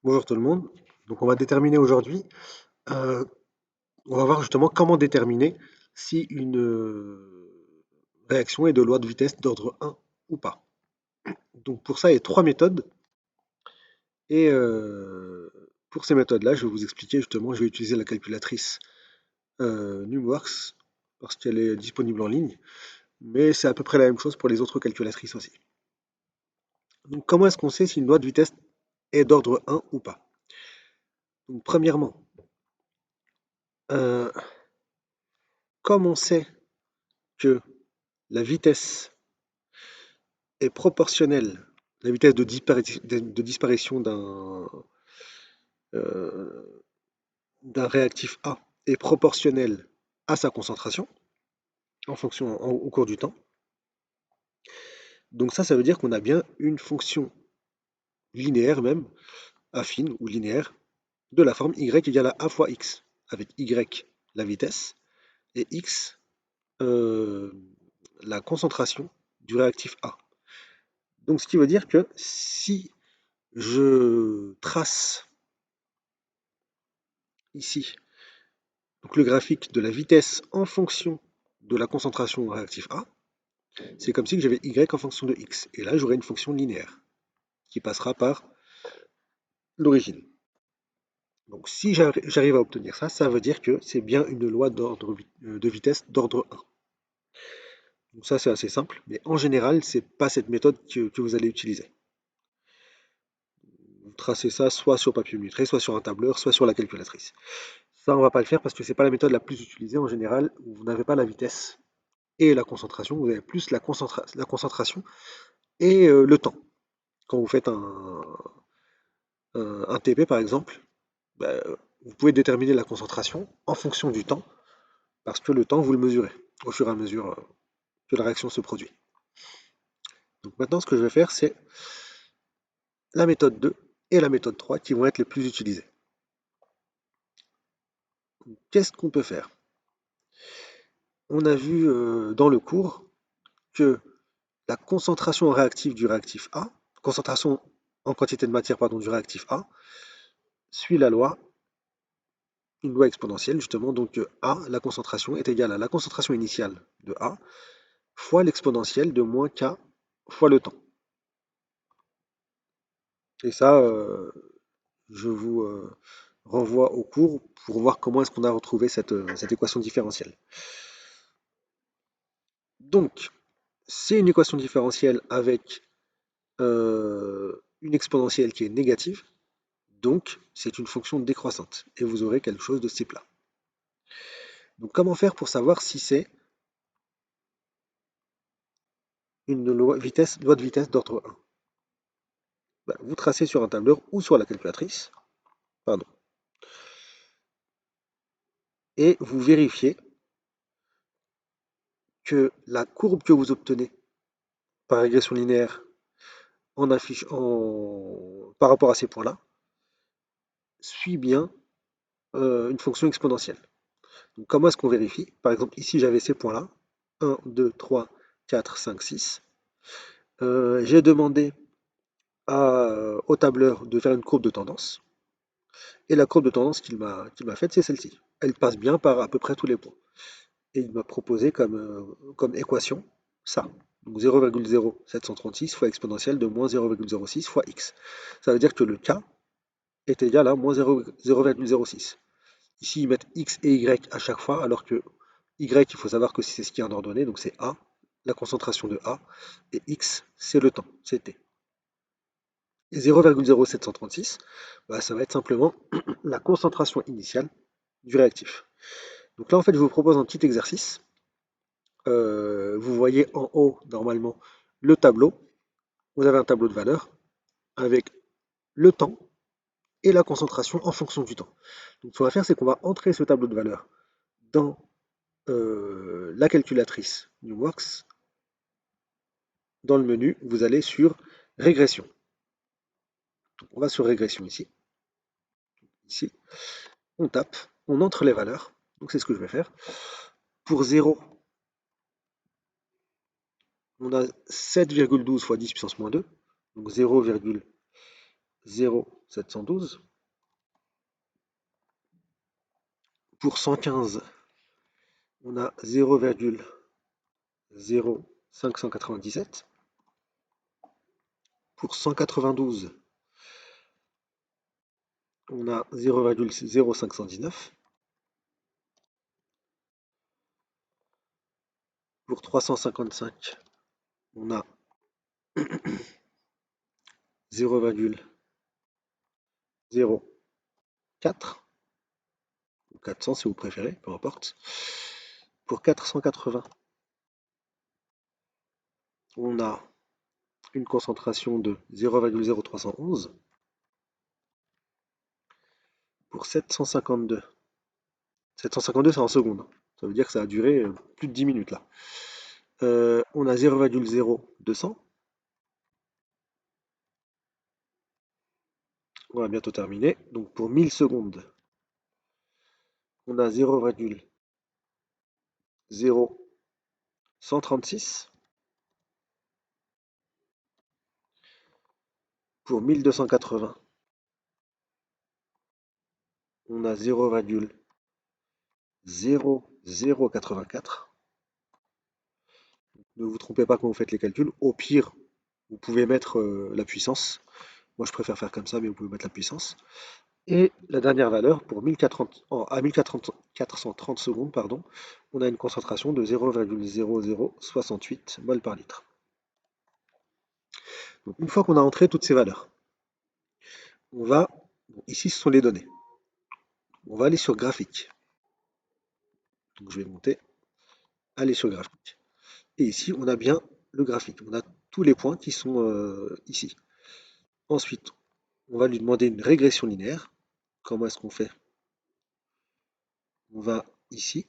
Bonjour tout le monde. Donc on va déterminer aujourd'hui, euh, on va voir justement comment déterminer si une réaction est de loi de vitesse d'ordre 1 ou pas. Donc pour ça, il y a trois méthodes. Et pour ces méthodes-là, je vais vous expliquer justement, je vais utiliser la calculatrice Numworks parce qu'elle est disponible en ligne, mais c'est à peu près la même chose pour les autres calculatrices aussi. Donc comment est-ce qu'on sait si une loi de vitesse est d'ordre 1 ou pas? Donc premièrement, euh, comme on sait que la vitesse est proportionnelle, la vitesse de disparition euh, d'un réactif A est proportionnelle à sa concentration au cours du temps. Donc ça veut dire qu'on a bien une fonction linéaire même, affine ou linéaire, de la forme y égale à a fois x, avec y la vitesse et x euh, la concentration du réactif A. Donc ce qui veut dire que si je trace ici donc le graphique de la vitesse en fonction de la concentration au réactif A, c'est comme si j'avais y en fonction de x. Et là, j'aurais une fonction linéaire qui passera par l'origine. Donc si j'arrive à obtenir ça, ça veut dire que c'est bien une loi de vitesse d'ordre 1. Donc ça, c'est assez simple, mais en général, c'est pas cette méthode que vous allez utiliser. Vous tracez ça soit sur papier illustré, soit sur un tableur, soit sur la calculatrice. Ça, on va pas le faire parce que c'est pas la méthode la plus utilisée en général. Vous n'avez pas la vitesse et la concentration, vous avez plus la concentration et le temps. Quand vous faites un TP par exemple, bah, vous pouvez déterminer la concentration en fonction du temps, parce que le temps, vous le mesurez au fur et à mesure que la réaction se produit. Donc maintenant, ce que je vais faire, c'est la méthode 2 et la méthode 3 qui vont être les plus utilisées. Qu'est-ce qu'on peut faire? On a vu dans le cours que la concentration réactive du réactif A, concentration en quantité de matière pardon, du réactif A, suit la loi, une loi exponentielle justement, donc A, la concentration, est égale à la concentration initiale de A, fois l'exponentielle de moins K fois le temps. Et ça, je vous renvoie au cours pour voir comment est-ce qu'on a retrouvé cette équation différentielle. Donc, c'est une équation différentielle avec une exponentielle qui est négative, donc c'est une fonction décroissante, et vous aurez quelque chose de ce type-là. Donc comment faire pour savoir si c'est une loi de vitesse d'ordre 1? Ben, vous tracez sur un tableur ou sur la calculatrice, pardon, et vous vérifiez que la courbe que vous obtenez par régression linéaire par rapport à ces points-là suit bien une fonction exponentielle. Donc comment est-ce qu'on vérifie? Par exemple, ici j'avais ces points-là, 1, 2, 3, 4, 5, 6. J'ai demandé au tableur de faire une courbe de tendance. Et la courbe de tendance qu'il m'a faite, c'est celle-ci. Elle passe bien par à peu près tous les points. Et il m'a proposé comme équation ça. Donc 0,0736 fois exponentielle de moins 0,06 fois x. Ça veut dire que le k est égal à moins 0,06. Ici, ils mettent x et y à chaque fois, alors que y, il faut savoir que c'est ce qui est en ordonnée, donc c'est a, la concentration de a, et x, c'est le temps, c'est t. Et 0,0736, bah, ça va être simplement la concentration initiale du réactif. Donc là, en fait, je vous propose un petit exercice. Vous voyez en haut, normalement, le tableau. Vous avez un tableau de valeurs avec le temps et la concentration en fonction du temps. Donc, ce qu'on va faire, c'est qu'on va entrer ce tableau de valeurs dans la calculatrice Numworks. Dans le menu, vous allez sur régression. Donc, on va sur régression ici. Ici, on tape, on entre les valeurs. Donc, c'est ce que je vais faire. Pour 0, on a 7,12 fois 10 puissance moins 2, donc 0,07 712. Pour 115, on a 0,0597. Pour 192, on a 0,0519. Pour 355, on a 0,04 ou 400 si vous préférez, peu importe. Pour 480, on a une concentration de 0,0311. Pour 752, 752 c'est en secondes. Ça veut dire que ça a duré plus de 10 minutes là. On a 0,0200. On va bientôt terminer. Donc pour 1000 secondes, on a 0,0136. Pour 1280, on a 0,0084. Ne vous trompez pas quand vous faites les calculs. Au pire, vous pouvez mettre la puissance. Moi, je préfère faire comme ça, mais vous pouvez mettre la puissance. Et la dernière valeur, pour 1430 secondes, pardon, on a une concentration de 0,0068 mol par litre. Donc, une fois qu'on a entré toutes ces valeurs, on va, ici ce sont les données, on va aller sur graphique. Donc je vais monter, aller sur graphique. Et ici, on a bien le graphique. On a tous les points qui sont ici. Ensuite, on va lui demander une régression linéaire. Comment est-ce qu'on fait? On va ici.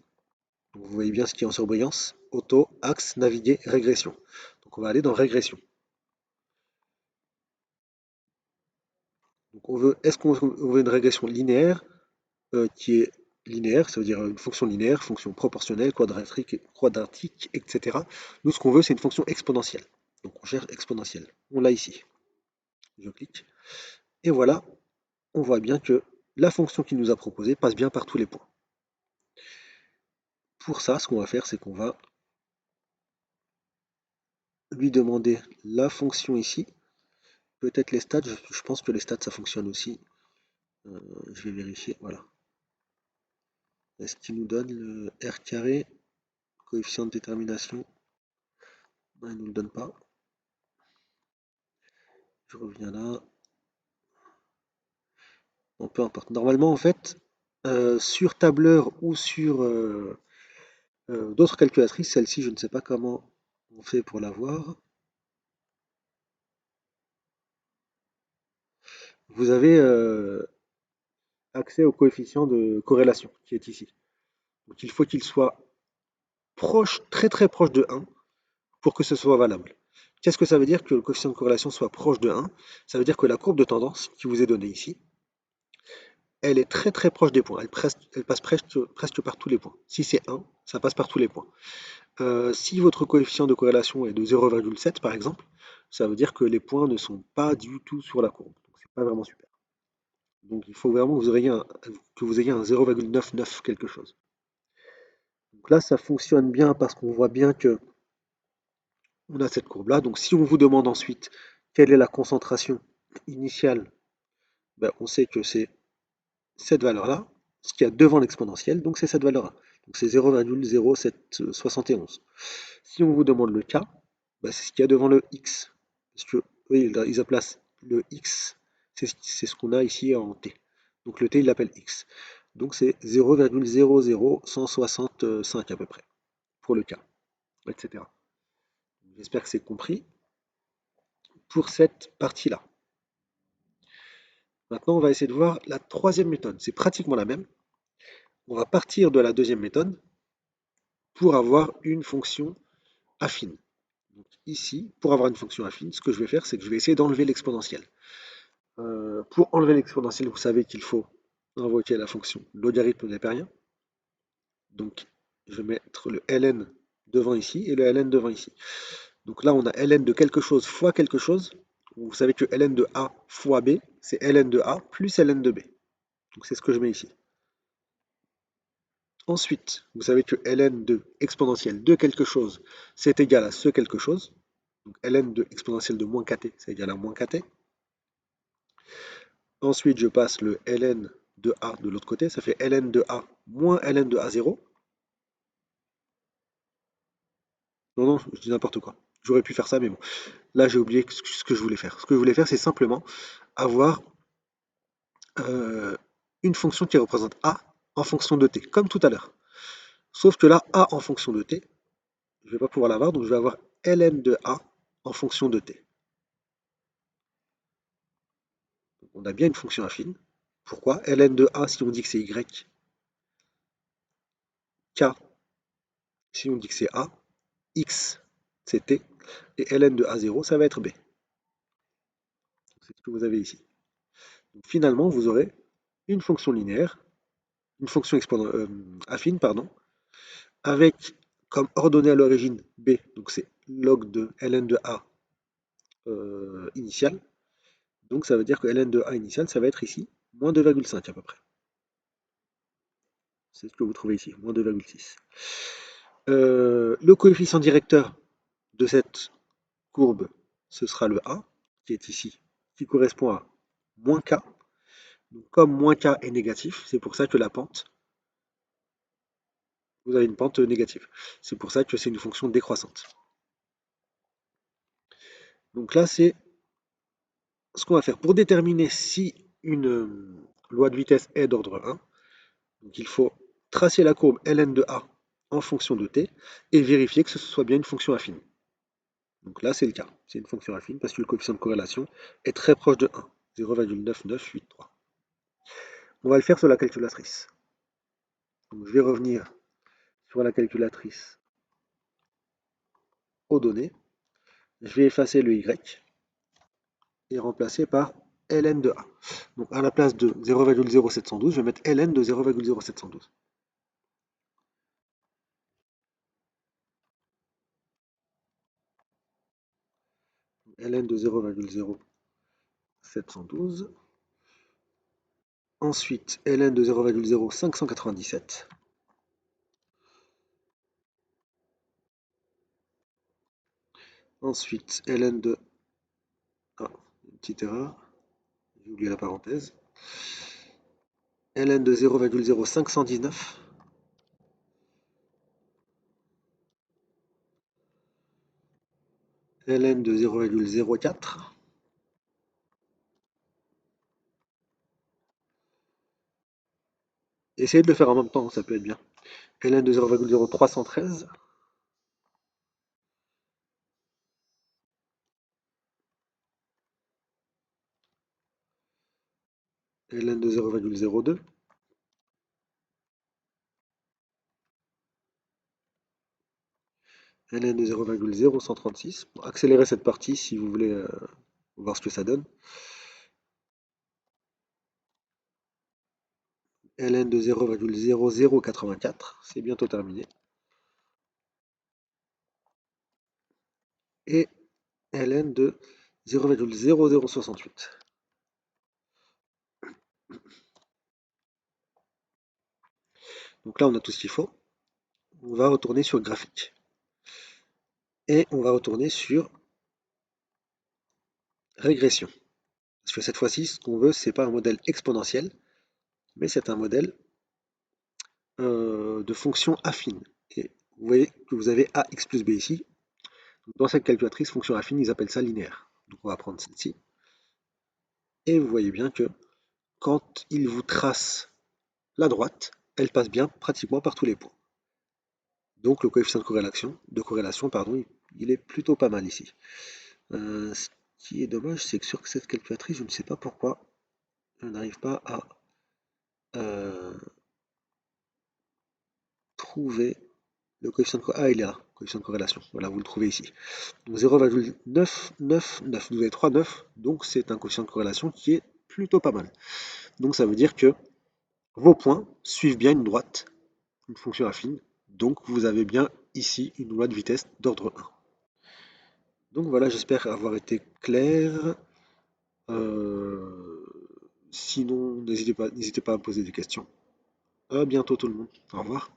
Donc vous voyez bien ce qui est en surbrillance. Auto, axe, naviguer, régression. Donc on va aller dans régression. Donc est-ce qu'on veut une régression linéaire qui est linéaire, ça veut dire une fonction linéaire, fonction proportionnelle, quadratique, etc. Nous, ce qu'on veut, c'est une fonction exponentielle. Donc on cherche exponentielle. On l'a ici. Je clique. Et voilà, on voit bien que la fonction qu'il nous a proposée passe bien par tous les points. Pour ça, ce qu'on va faire, c'est qu'on va lui demander la fonction ici. Peut-être les stats, je pense que les stats, ça fonctionne aussi. Je vais vérifier, voilà. Est-ce qu'il nous donne le R carré, coefficient de détermination? Non, il ne nous le donne pas. Je reviens là. Bon, peu importe. Normalement, en fait, sur tableur ou sur d'autres calculatrices, celle-ci, je ne sais pas comment on fait pour la voir. Vous avez accès au coefficient de corrélation qui est ici. Donc il faut qu'il soit proche, très très proche de 1 pour que ce soit valable. Qu'est-ce que ça veut dire que le coefficient de corrélation soit proche de 1? Ça veut dire que la courbe de tendance qui vous est donnée ici, elle est très très proche des points. Elle passe presque par tous les points. Si c'est 1, ça passe par tous les points. Si votre coefficient de corrélation est de 0,7 par exemple, ça veut dire que les points ne sont pas du tout sur la courbe. Donc c'est pas vraiment super. Donc il faut vraiment que vous ayez un 0,99 quelque chose. Donc là, ça fonctionne bien parce qu'on voit bien que on a cette courbe-là. Donc si on vous demande ensuite quelle est la concentration initiale, ben, on sait que c'est cette valeur-là, ce qu'il y a devant l'exponentielle, donc c'est cette valeur-là. Donc c'est 0,0771. Si on vous demande le k, ben, c'est ce qu'il y a devant le x. Parce que oui, ils placent le x, c'est ce qu'on a ici en t. Donc le t, il l'appelle x. Donc c'est 0,00165 à peu près, pour le k, etc. J'espère que c'est compris pour cette partie-là. Maintenant, on va essayer de voir la troisième méthode. C'est pratiquement la même. On va partir de la deuxième méthode pour avoir une fonction affine. Donc ici, pour avoir une fonction affine, ce que je vais faire, c'est que je vais essayer d'enlever l'exponentielle. Pour enlever l'exponentielle, vous savez qu'il faut invoquer la fonction logarithme népérien. Donc, je vais mettre le ln devant ici et le ln devant ici. Donc là, on a ln de quelque chose fois quelque chose. Vous savez que ln de A fois B, c'est ln de A plus ln de B. Donc c'est ce que je mets ici. Ensuite, vous savez que ln de exponentielle de quelque chose, c'est égal à ce quelque chose. Donc ln de exponentielle de moins kt, c'est égal à moins kt. Ensuite, je passe le ln de A de l'autre côté, ça fait ln de A moins ln de A0. Non, non, je dis n'importe quoi. J'aurais pu faire ça, mais bon. Là, j'ai oublié ce que je voulais faire. Ce que je voulais faire, c'est simplement avoir une fonction qui représente A en fonction de t, comme tout à l'heure. Sauf que là, A en fonction de t, je ne vais pas pouvoir l'avoir, donc je vais avoir ln de A en fonction de t. Donc, on a bien une fonction affine. Pourquoi? Ln de A, si on dit que c'est y, k, si on dit que c'est A, x, c'est t, et ln de A0, ça va être b. C'est ce que vous avez ici. Donc, finalement, vous aurez une fonction linéaire, une fonction affine, pardon, avec comme ordonnée à l'origine b, donc c'est log de ln de a initial. Donc ça veut dire que ln de a initial, ça va être ici, moins 2,5 à peu près. C'est ce que vous trouvez ici, moins 2,6. Le coefficient directeur de cette courbe, ce sera le a, qui est ici, qui correspond à moins k. Donc, comme moins k est négatif, c'est pour ça que la pente, vous avez une pente négative. C'est pour ça que c'est une fonction décroissante. Donc là, c'est ce qu'on va faire. Pour déterminer si une loi de vitesse est d'ordre 1, donc il faut tracer la courbe ln de a en fonction de t et vérifier que ce soit bien une fonction affine. Donc là, c'est le cas. C'est une fonction affine parce que le coefficient de corrélation est très proche de 1, 0,9983. On va le faire sur la calculatrice. Donc je vais revenir sur la calculatrice aux données. Je vais effacer le y et remplacer par ln de a. Donc à la place de 0,0712, je vais mettre ln de 0,0712. ln de 0,0712. Ensuite, ln de 0,0597. Ensuite, ln de... Ah, une petite erreur, j'ai oublié la parenthèse. ln de 0,0519. ln de 0,04. Essayez de le faire en même temps, ça peut être bien. ln de 0,0313. ln de 0,02. ln de 0,0136. Bon, accélérez cette partie si vous voulez voir ce que ça donne. ln de 0,0084, c'est bientôt terminé. Et ln de 0,0068. Donc là, on a tout ce qu'il faut. On va retourner sur le graphique. Et on va retourner sur régression. Parce que cette fois-ci, ce qu'on veut, c'est pas un modèle exponentiel, mais c'est un modèle de fonction affine. Et vous voyez que vous avez ax plus b ici. Dans cette calculatrice, fonction affine, ils appellent ça linéaire. Donc on va prendre celle-ci. Et vous voyez bien que quand il vous trace la droite, elle passe bien pratiquement par tous les points. Donc le coefficient de corrélation, pardon, il est plutôt pas mal ici. Ce qui est dommage, c'est que sur cette calculatrice, je ne sais pas pourquoi, je n'arrive pas à trouver le coefficient de corrélation. Ah, il est là, coefficient de corrélation. Voilà, vous le trouvez ici. Donc 0,999, vous avez 3 9, donc c'est un coefficient de corrélation qui est plutôt pas mal. Donc ça veut dire que vos points suivent bien une droite, une fonction affine, donc vous avez bien ici une loi de vitesse d'ordre 1. Donc voilà, j'espère avoir été clair. Euh, Sinon, n'hésitez pas à me poser des questions. À bientôt tout le monde. Au revoir.